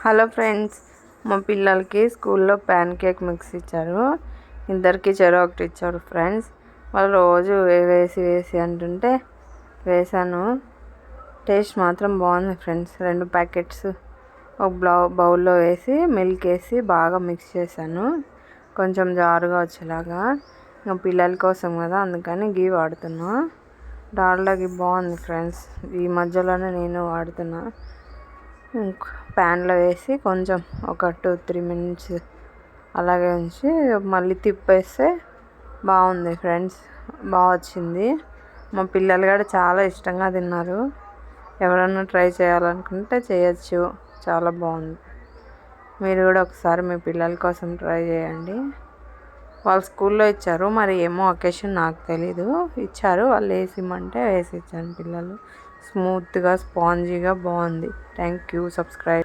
Hello friends, మా పిల్లలకి స్కూల్లో ప్యాన్ కేక్ మిక్స్ ఇచ్చారు. ఇద్దరికి చెరో ఒకటి ఇచ్చారు ఫ్రెండ్స్. వాళ్ళు రోజు వేసి అంటుంటే వేసాను. టేస్ట్ మాత్రం బాగుంది ఫ్రెండ్స్. 2 ప్యాకెట్స్ ఒక బౌల్లో వేసి మిల్క్ వేసి బాగా మిక్స్ చేశాను. కొంచెం జారుగా వచ్చేలాగా. ఇంకా పిల్లల కోసం కదా, అందుకని గీ వాడుతున్నా. డాల్డా గీ బాగుంది ఫ్రెండ్స్. ఈ మధ్యలోనే నేను వాడుతున్నా. ప్యాన్లో వేసి కొంచెం ఒక 2-3 మినిట్స్ అలాగే ఉంచి మళ్ళీ తిప్పేస్తే బాగుంది ఫ్రెండ్స్. బాగా వచ్చింది. మా పిల్లలు కూడా చాలా ఇష్టంగా తిన్నారు. ఎవరన్నా ట్రై చేయాలనుకుంటే చేయొచ్చు. చాలా బాగుంది. మీరు కూడా ఒకసారి మీ పిల్లల కోసం ట్రై చేయండి. వాళ్ళు స్కూల్లో ఇచ్చారు, మరి ఏమో అకేషన్ నాకు తెలీదు. ఇచ్చారు, వాళ్ళు వేసి ఇమ్మంటే వేసి ఇచ్చాను. పిల్లలు స్మూత్గా స్పాంజీగా బాగుంది. Thank you. సబ్స్క్రైబ్.